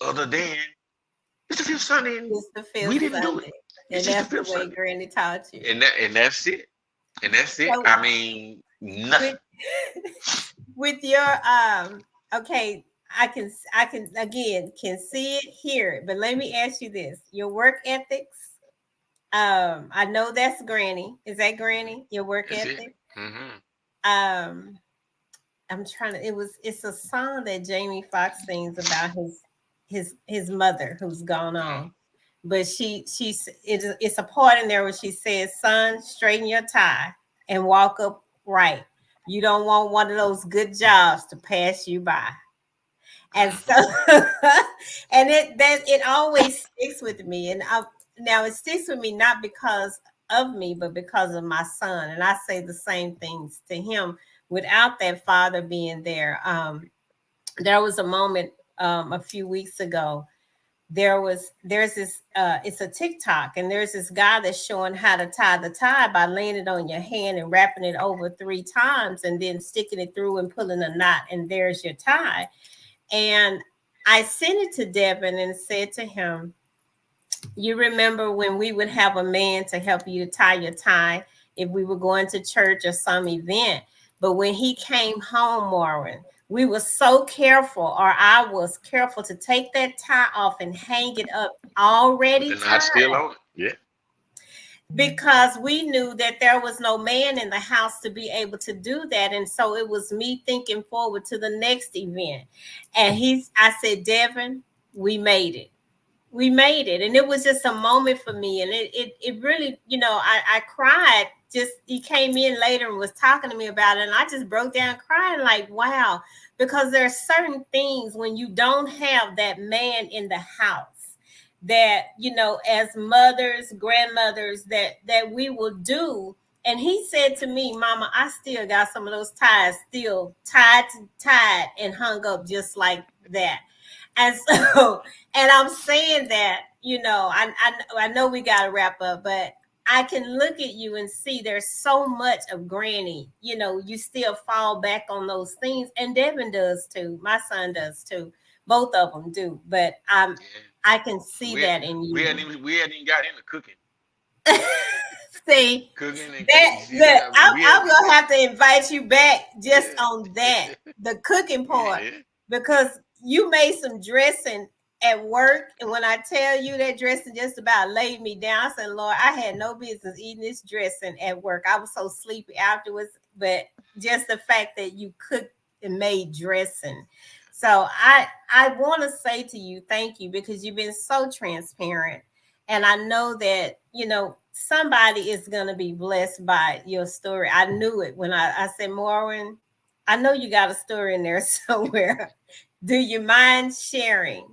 other than it's the fifth Sunday and It's the we fifth didn't do it. Sunday. It's And just the that's the fifth way Sunday, Granny taught you. and that's it, and that's it. So I mean, nothing. with with your okay, I can again can see it, hear it, but let me ask you this. Your work ethics. I know that's Granny. Is that Granny? Your work That's it. ethic? Mm-hmm. Um, I'm trying to. It's a song that Jamie Foxx sings about his mother who's gone Mm-hmm. on. But it's a part in there where she says, "Son, straighten your tie and walk up right. You don't want one of those good jobs to pass you by." And so, Mm-hmm. and it always sticks with me. And now it sticks with me not because of me, but because of my son. And I say the same things to him without that father being there. There was a moment a few weeks ago. There's this it's a TikTok, and there's this guy that's showing how to tie the tie by laying it on your hand and wrapping it over 3 times and then sticking it through and pulling a knot, and there's your tie. And I sent it to Devin and said to him, you remember when we would have a man to help you to tie your tie if we were going to church or some event. But when he came home, Marwin, we were so careful, or I was careful to take that tie off and hang it up With already the knot still tied on it. Yeah. because we knew that there was no man in the house to be able to do that. And so it was me thinking forward to the next event. And I said, Devin, we made it. We made it. And it was just a moment for me. And it really, I cried. Just he came in later and was talking to me about it. And I just broke down crying like, wow, because there are certain things when you don't have that man in the house that, as mothers, grandmothers, that we will do. And he said to me, Mama, I still got some of those ties still tied and hung up just like that. And so, and I'm saying that, I know we got to wrap up, but I can look at you and see there's so much of Granny. You still fall back on those things, and Devin does too. My son does too. Both of them do. But Yeah. I can see We that in we you. hadn't even got into cooking, See cooking and that? you see Look, that we I'm hadn't. gonna have to invite you back just on that, Yeah. the cooking part, Yeah. Yeah. because you made some dressing at work, and when I tell you that dressing just about laid me down, I said, Lord, I had no business eating this dressing at work. I was so sleepy afterwards, but just the fact that you cooked and made dressing. So I want to say to you, thank you, because you've been so transparent. And I know that, somebody is going to be blessed by your story. I knew it when I said, Maureen, I know you got a story in there somewhere. Do you mind sharing?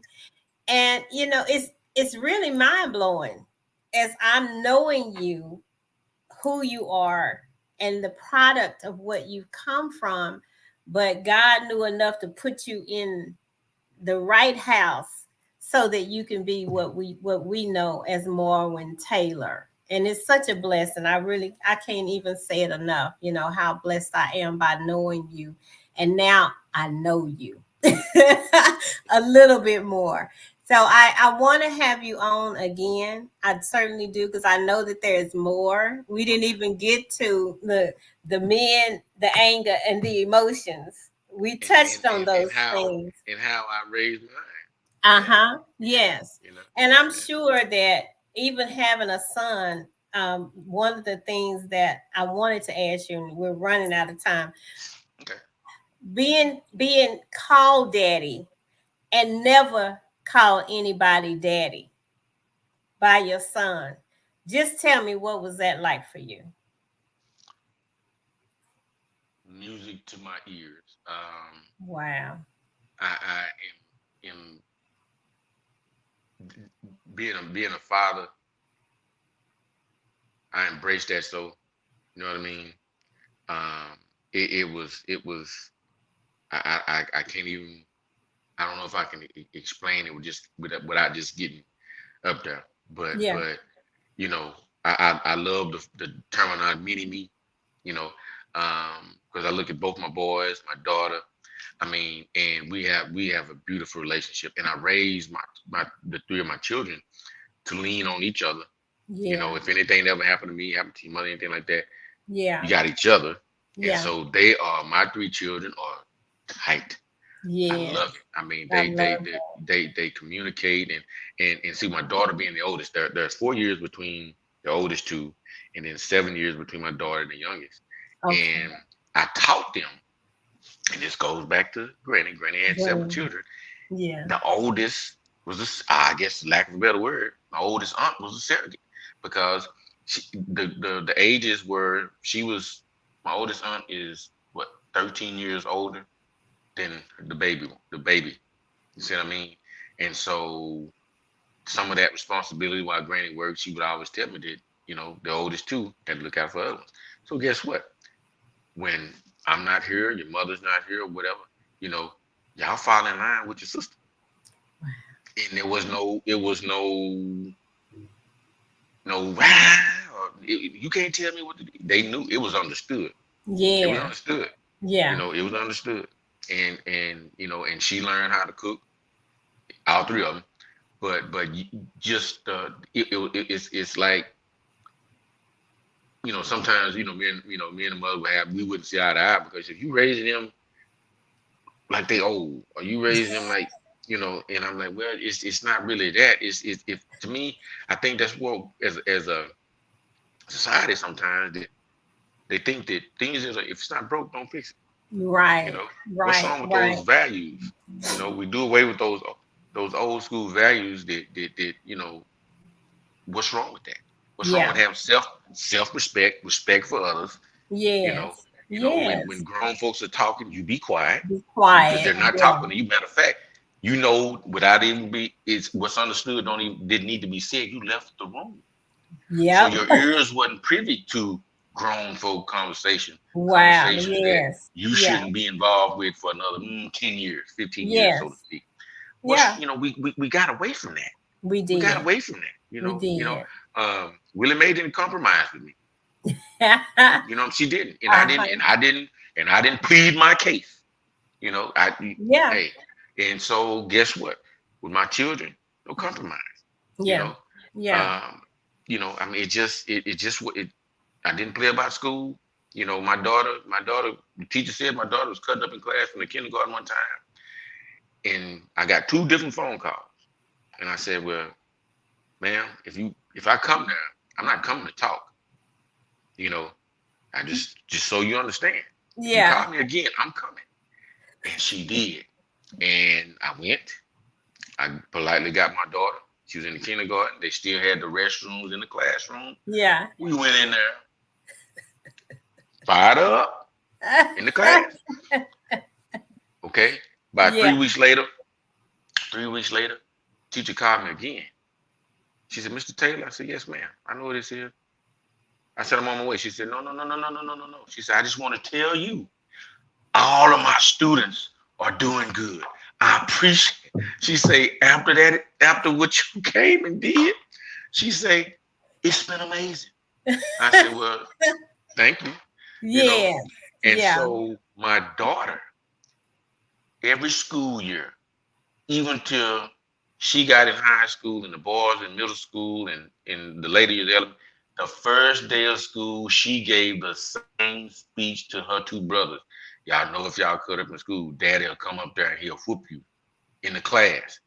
And it's really mind blowing as I'm knowing you, who you are, and the product of what you've come from. But God knew enough to put you in the right house so that you can be what we know as Marwin Taylor. And it's such a blessing. I can't even say it enough, how blessed I am by knowing you. And now I know you. A little bit more. So I want to have you on again. I certainly do because I know that there's more. We didn't even get to the men, the anger, and the emotions. We and touched on those things. how I raised mine. Yeah, Uh-huh. yeah, Yes. you know, And I'm yeah. sure that even having a son, one of the things that I wanted to ask you, and we're running out of time, Okay. being called daddy and never call anybody daddy by your son. Just tell me, what was that like for you? Music to my ears. Wow. I am being a father. I embrace that. So you know what I mean. It was. I can't even. I don't know if I can explain it with just without just getting up there. Yeah. But you know, I love the terminology mini me. You know, because I look at both my boys, my daughter. I mean, and we have a beautiful relationship, and I raised my the three of my children to lean on each other. You know, Yeah. if anything ever happened to me, happened to your mother, anything like that, you Yeah. got each other. And Yeah. so they are my three children are tight. I Yeah. love it. I mean, I they they love they that. they communicate and see my daughter being the oldest. There's 4 years between the oldest two, and then 7 years between my daughter and the youngest. Okay. And I taught them, and this goes back to Granny. Granny had seven Well, children. yeah. The oldest was this, I guess, lack of a better word. My oldest aunt was a surrogate because the ages were she was my oldest aunt is what 13 years older than the baby. You see what I mean? And so some of that responsibility while Granny worked, she would always tell me that the oldest two had to look out for other ones. So guess what? When I'm not here, your mother's not here, or whatever, you know, y'all fall in line with your sister. And there was no you can't tell me what to do. They knew it was understood. It was Yeah. understood. Yeah. It was understood. And she learned how to cook, all three of them. But just it's like sometimes me and the mother we wouldn't see eye to eye because if you raising them like they old, or you raising them like and I'm like, well, it's not really that. It's if to me, I think that's what as a society sometimes that they think that things is if it's not broke, don't fix it. You Right. know what's Right. wrong with those Right. values? We do away with those old school values that what's wrong with that? What's wrong with Yeah. having self-respect, respect for others? You know, Yes. when Yes. grown folks are talking, you be quiet Be because quiet. they're not Yeah. talking to you. Matter of fact, without even it's what's understood didn't need to be said. You left the room, so Yep. your ears wasn't privy to grown folk Wow. conversations that Yes. you Yeah. shouldn't be involved with for another 10 years, 15 years, so to Yes. speak. Yeah. We got away from that. We We got did. away from that. We did. Willie Mae didn't compromise with me. She didn't, and I didn't, Uh-huh. and I didn't, and I didn't plead my case. Yeah. Hey, and so guess what? With my children, no compromise. You Yeah. know, Yeah. um, I mean, it just what it. I didn't play about school. My daughter, the teacher said my daughter was cutting up in class from the kindergarten one time, and I got two different phone calls, and I said, well, ma'am, if I come there, I'm not coming to talk. You know, I just so you understand. If you Yeah. call me again, I'm coming. And she did. And I went. I politely got my daughter. She was in the kindergarten. They still had the restrooms in the classroom. Yeah. We went in there, fired up in the class. Okay. About Yeah. 3 weeks later, teacher called me again. She said, Mr. Taylor. I said, yes, ma'am. I know what this is. I said, I'm on my way. She said, no, no, no, no, no, no, no, no, no. She said, I just want to tell you, all of my students are doing good. I appreciate it. She say, after what you came and did, she say, it's been amazing. I said, well, thank you. You know, Yes. and Yeah. so my daughter every school year, even till she got in high school and the boys in middle school and the lady is elementary. The first day of school, she gave the same speech to her two brothers. Y'all know if y'all cut up in school, daddy'll come up there and he'll whoop you in the class.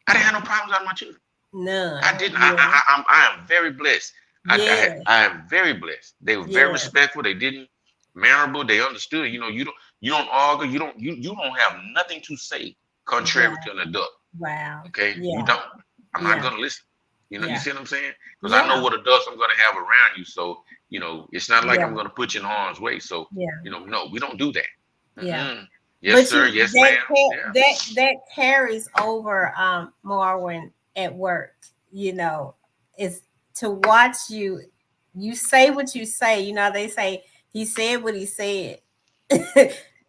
I didn't have no problems out of my children. I None. didn't. Yeah. I am very blessed. Yeah. I am very blessed. They were very Yeah. respectful. They didn't memorable. They understood. You don't argue. You don't have nothing to say contrary Wow. to an adult. Wow. Okay, you Yeah. don't. I'm not Yeah. gonna listen. You Yeah. see what I'm saying? Because I know Yeah. what adults I'm gonna have around you. So it's not like Yeah. I'm gonna put you in harm's way. So Yeah. no, we don't do that. Yeah. Mm-mm. Yes, But sir. you Yes, ma'am. Yeah. that carries over, Marwin, at work. Is to watch you. You say what you say. They say he said what he said.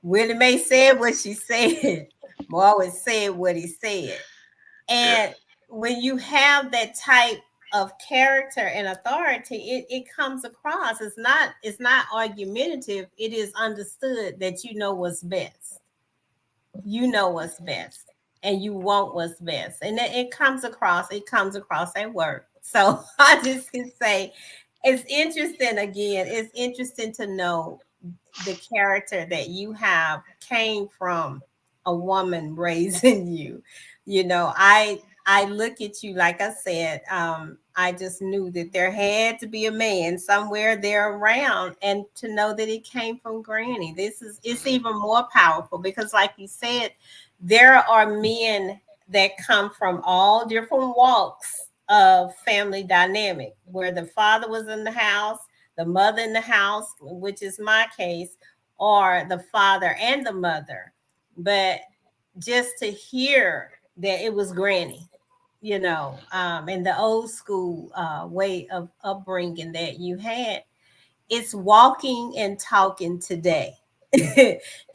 Willie Mae said what she said. Marwin said what he said. Yeah. And when you have that type of character and authority, it comes across. It's not argumentative. It is understood that you know what's best. You know what's best, and you want what's best, and it comes across. It comes across at work. So I just can say it's interesting. Again, it's interesting to know the character that you have came from a woman raising you. I look at you, like I said, I just knew that there had to be a man somewhere there around, and to know that it came from Granny, it's Mhm. even more powerful, because like you said, there are men that come from all different walks of family dynamic, where the father was in the house, the mother in the house, which is my case, or the father and the mother. But just to hear that it was Granny, and the old school way of upbringing that you had, it's walking and talking today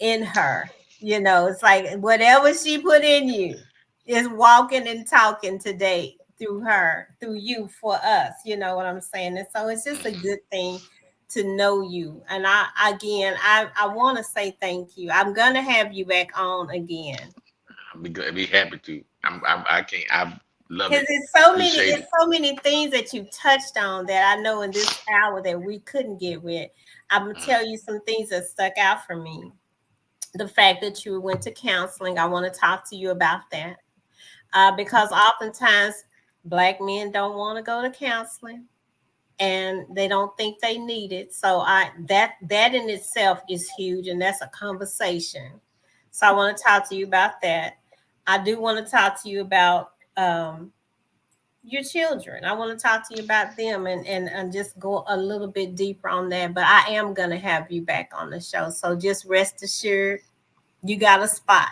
in her. It's like whatever she put in you is walking and talking today through her, through you, for us. You know what I'm saying? And so it's just a Mhm. good thing to know you. And I want to say thank you. I'm gonna have you back on again, I'd be happy to. I can't. I love because it. Appreciate it's it. so many things that you touched on that I know in this hour that we couldn't get with. I'm gonna Mhm. tell you some things that stuck out for me. The fact that you went to counseling, I want to talk to you about that, because oftentimes Black men don't want to go to counseling, and they don't think they need it. So that in itself is huge, and that's a conversation. So I want to talk to you about that. I do want to talk to you about your children. I want to talk to you about them, and just go a little bit deeper on that. But I am going to have you back on the show. So just rest assured, you got a spot.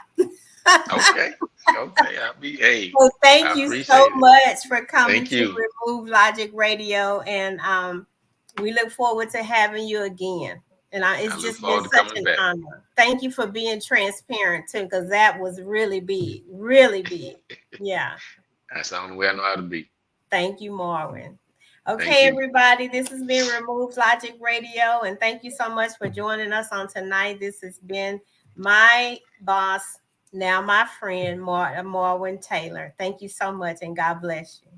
Okay. Okay. I'll be. Hey, Well, thank I you so appreciate it. much for coming Thank to you. Remove Logic Radio, and we look forward to having you again. And I it's look just been forward to such coming an back. honor. Thank you for being transparent too, because that was really big, really big. Yeah. That's the only way I know how to be. Thank you, Marwin. Thank Okay, you. everybody, this has been Remove Logic Radio, and thank you so much for joining us on tonight. This has been my boss, now my friend, Marwin Taylor. Thank you so much, and God bless you.